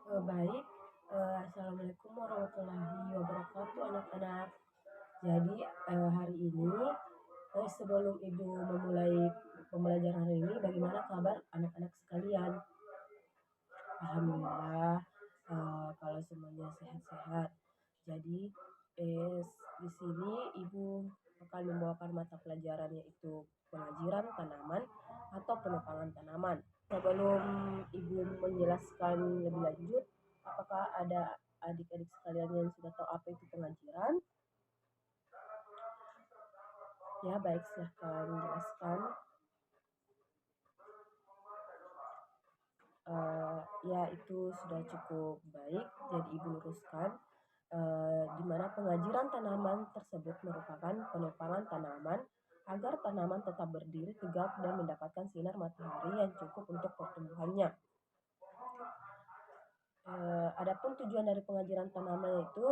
Baik, assalamualaikum warahmatullahi wabarakatuh anak-anak. Jadi hari ini sebelum ibu memulai pembelajaran hari ini, bagaimana kabar anak-anak sekalian? Alhamdulillah, kalau semuanya sehat-sehat. Jadi di sini ibu akan membawakan mata pelajaran yaitu pengajiran tanaman atau penebangan tanaman. Sebelum ibu menjelaskan lebih lanjut, apakah ada adik-adik sekalian yang sudah tahu apa itu pengajiran? Ya, baik, silahkan jelaskan. Ya, itu sudah cukup baik. Jadi ibu luruskan, di mana pengajiran tanaman tersebut merupakan penebangan tanaman agar tanaman tetap berdiri tegak dan mendapatkan sinar matahari yang cukup untuk pertumbuhannya. Adapun tujuan dari pengajiran tanaman itu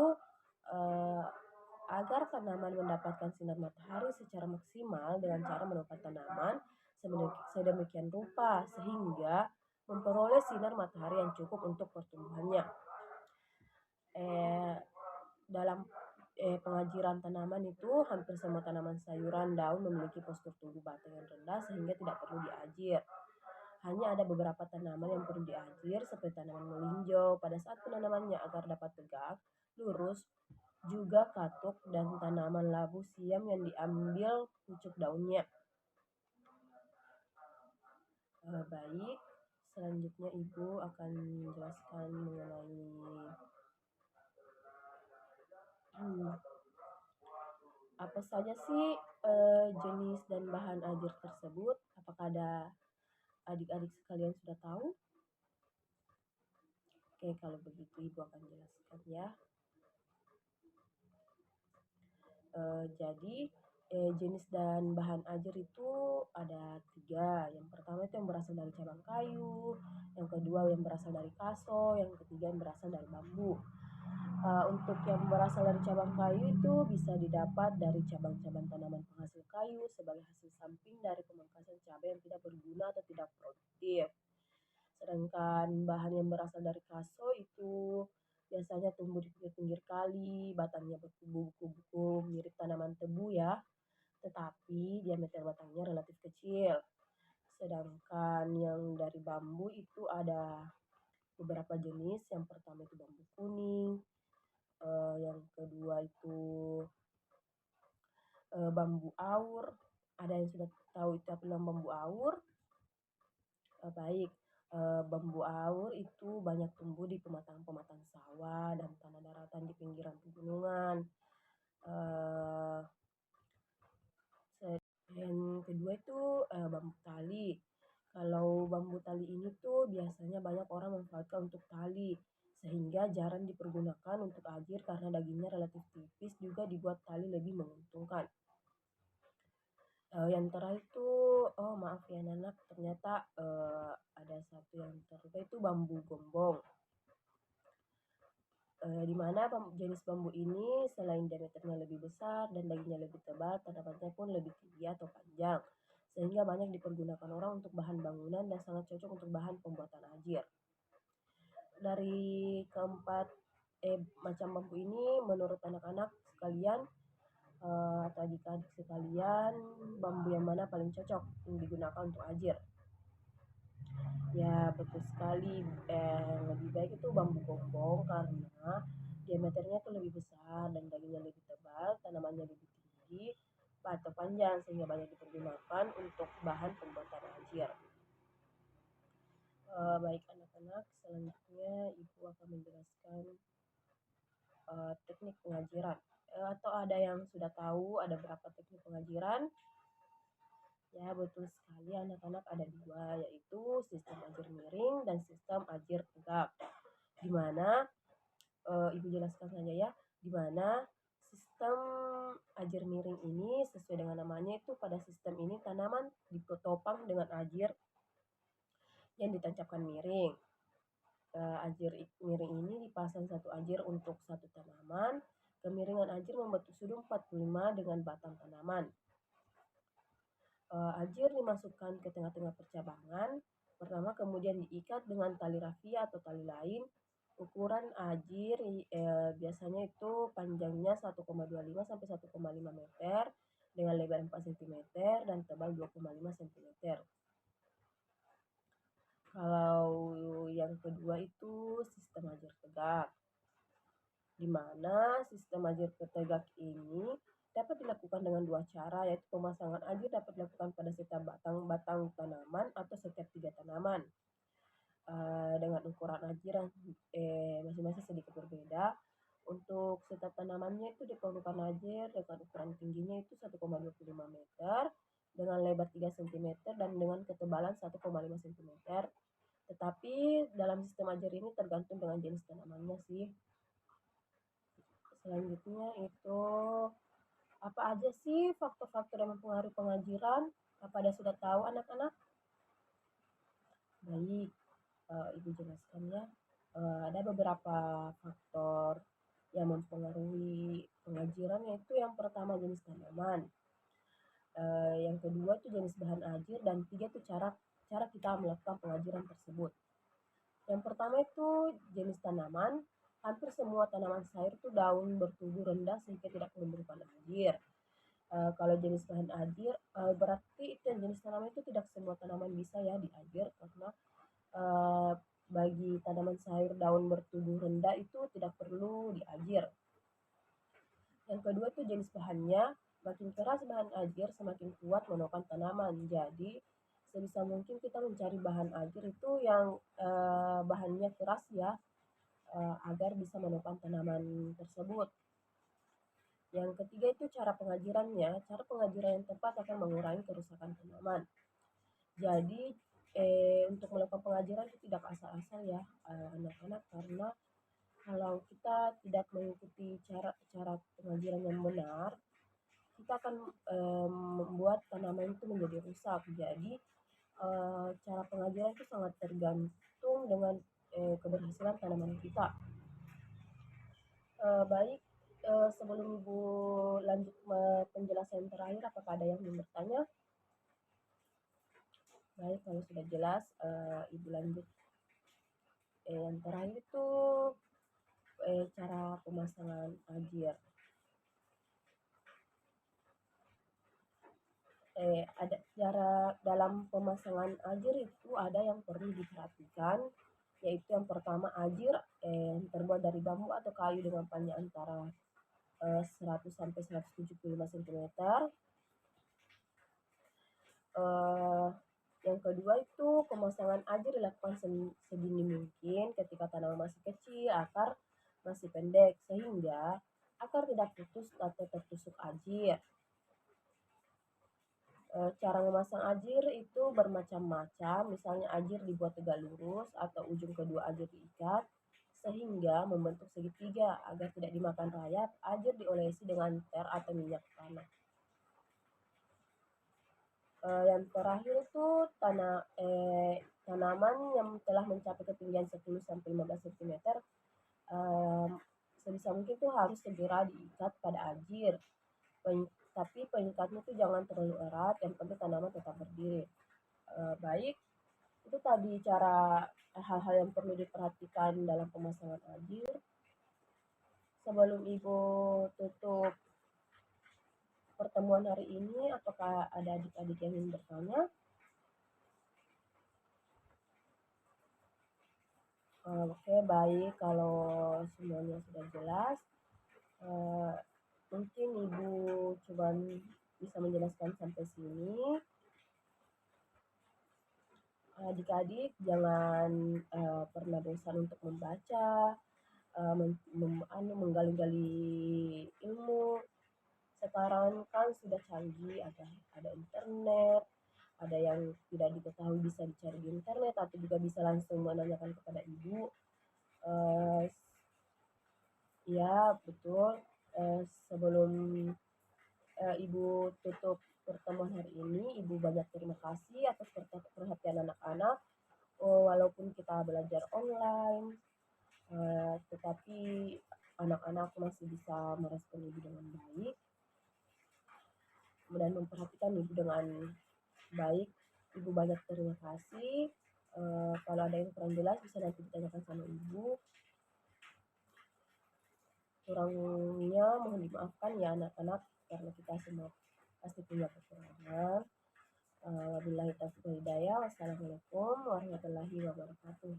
agar tanaman mendapatkan sinar matahari secara maksimal dengan cara menumpat tanaman sedemikian rupa sehingga memperoleh sinar matahari yang cukup untuk pertumbuhannya. Dalam pengajiran tanaman itu hampir semua tanaman sayuran daun memiliki postur tumbuh batang yang rendah sehingga tidak perlu diajir. Hanya ada beberapa tanaman yang perlu diajir seperti tanaman melinjo pada saat penanamannya agar dapat tegak, lurus, juga katuk dan tanaman labu siam yang diambil pucuk daunnya. Baik, selanjutnya ibu akan menjelaskan mengenai apa saja sih jenis dan bahan ajir tersebut. Apakah ada adik-adik sekalian sudah tahu? Oke, kalau begitu ibu akan jelaskan ya. Jadi jenis dan bahan ajir itu ada 3. Yang pertama itu yang berasal dari cabang kayu, yang kedua yang berasal dari kaso, yang ketiga yang berasal dari bambu. Untuk yang berasal dari cabang kayu itu bisa didapat dari cabang-cabang tanaman penghasil kayu sebagai hasil samping dari pemangkasan cabai yang tidak berguna atau tidak produktif. Sedangkan bahan yang berasal dari kaso itu biasanya tumbuh di pinggir-pinggir kali, batangnya berkubu-kubu mirip tanaman tebu ya, tetapi diameter batangnya relatif kecil. Sedangkan yang dari bambu itu ada beberapa jenis. Yang pertama itu bambu kuning, yang kedua itu bambu aur. Ada yang sudah tahu itu apa namanya bambu aur? Baik, bambu aur itu banyak tumbuh di pematang-pematang sawah dan tanah daratan di pinggiran pegunungan. Yang kedua itu bambu tali. Kalau bambu tali ini tuh biasanya banyak orang memanfaatkan untuk tali, sehingga jarang dipergunakan untuk ajir karena dagingnya relatif tipis, juga dibuat tali lebih menguntungkan. Yang terakhir itu, oh maaf ya anak, ternyata ada satu yang terlupa itu bambu gombong. Di mana jenis bambu ini selain diameternya lebih besar dan dagingnya lebih tebal, tanamannya pun lebih tinggi atau panjang, sehingga banyak dipergunakan orang untuk bahan bangunan dan sangat cocok untuk bahan pembuatan ajir. Dari keempat macam bambu ini, menurut anak-anak sekalian atau adik-adik sekalian, bambu yang mana paling cocok yang digunakan untuk ajir? Ya, betul sekali. Lebih baik itu bambu gombong karena diameternya itu lebih besar dan dagingnya lebih tebal, tanamannya lebih tinggi atau panjang sehingga banyak dipergunakan untuk bahan pembuatan ajir. Baik anak-anak, selanjutnya ibu akan menjelaskan teknik pengajiran. Atau ada yang sudah tahu ada berapa teknik pengajiran? Ya, betul sekali anak-anak, ada 2, yaitu sistem ajir miring dan sistem ajir tegak. Di mana ibu jelaskan saja ya, di mana sistem ajir miring ini sesuai dengan namanya itu pada sistem ini tanaman ditopang dengan ajir yang ditancapkan miring. Ajir miring ini dipasang satu ajir untuk satu tanaman. Kemiringan ajir membentuk sudut 45 dengan batang tanaman. Ajir dimasukkan ke tengah-tengah percabangan pertama, kemudian diikat dengan tali rafia atau tali lain Ukuran ajir biasanya itu panjangnya 1,25 sampai 1,5 meter dengan lebar 4 cm dan tebal 2,5 cm. Kalau yang kedua itu sistem ajir tegak, di mana sistem ajir tegak ini dapat dilakukan dengan dua cara, yaitu pemasangan ajir dapat dilakukan pada setiap batang tanaman atau setiap 3 tanaman. Dengan ukuran ajir yang masing-masing sedikit berbeda. Untuk setiap tanamannya itu diperlukan ajir dengan ukuran tingginya itu 1,25 meter dengan lebar 3 cm dan dengan ketebalan 1,5 cm. Tetapi dalam sistem ajir ini tergantung dengan jenis tanamannya sih. Selanjutnya itu apa aja sih faktor-faktor yang mempengaruhi pengajiran? Apa ada sudah tahu anak-anak? Baik, Ibu jelaskan ya. Ada beberapa faktor yang mempengaruhi pengajiran, yaitu yang pertama jenis tanaman, yang kedua itu jenis bahan ajir, dan tiga itu cara kita melakukan pengajiran tersebut. Yang pertama itu jenis tanaman. Hampir semua tanaman sayur itu daun bertubuh rendah sehingga tidak memerlukan ajir. Kalau jenis bahan ajir berarti itu jenis tanaman itu tidak semua tanaman bisa ya diajir, karena bagi tanaman sayur daun bertubuh rendah itu tidak perlu diajir. Yang kedua itu jenis bahannya. Makin keras bahan ajir, semakin kuat menopang tanaman. Jadi sebisa mungkin kita mencari bahan ajir itu yang bahannya keras ya, agar bisa menopang tanaman tersebut. Yang ketiga itu cara pengajirannya. Cara pengajiran yang tepat akan mengurangi kerusakan tanaman. Jadi untuk melakukan pengajaran itu tidak asal-asal ya anak-anak, karena kalau kita tidak mengikuti cara pengajaran yang benar, kita akan membuat tanaman itu menjadi rusak. Jadi cara pengajaran itu sangat tergantung dengan keberhasilan tanaman kita. Baik, sebelum Ibu lanjut penjelasan terakhir, apakah ada yang ingin bertanya? Baik, kalau sudah jelas, Ibu lanjut. Yang terakhir itu cara pemasangan ajir. Ada cara dalam pemasangan ajir itu ada yang perlu diperhatikan, yaitu yang pertama ajir terbuat dari bambu atau kayu dengan panjang antara 100 sampai 175 cm. Yang kedua itu pemasangan ajir dilakukan sedini mungkin ketika tanaman masih kecil, akar masih pendek, sehingga akar tidak putus atau tertusuk ajir. Cara memasang ajir itu bermacam-macam, misalnya ajir dibuat tegak lurus atau ujung kedua ajir diikat sehingga membentuk segitiga agar tidak dimakan rayap. Ajir diolesi dengan ter atau minyak tanah. Yang terakhir itu tanaman yang telah mencapai ketinggian 10 sampai 15 cm sebisa mungkin itu harus segera diikat pada ajir. Tapi pengikatnya itu jangan terlalu erat, yang penting tanaman tetap berdiri. Baik, itu tadi cara hal-hal yang perlu diperhatikan dalam pemasangan ajir. Sebelum Ibu tutup pertemuan hari ini, apakah ada adik-adik yang ingin bertanya? Oke, baik, kalau semuanya sudah jelas, mungkin Ibu coba bisa menjelaskan sampai sini. Adik-adik jangan pernah bosan untuk membaca, menggali-gali ilmu. Sekarang kan sudah canggih, ada internet, ada yang tidak diketahui bisa dicari di internet, atau juga bisa langsung menanyakan kepada ibu. Ya betul. Sebelum ibu tutup pertemuan hari ini, ibu banyak terima kasih atas perhatian anak-anak. Walaupun kita belajar online, tetapi anak-anak masih bisa merespon ibu dengan baik dan memperhatikan ibu dengan baik. Ibu banyak terima kasih. Kalau ada yang kurang jelas bisa nanti ditanyakan sama ibu. kurangnya mohon dimaafkan ya anak-anak, karena kita semua pasti punya kekurangan. Wabillahi taufiq wal hidayah. Wassalamualaikum warahmatullahi wabarakatuh.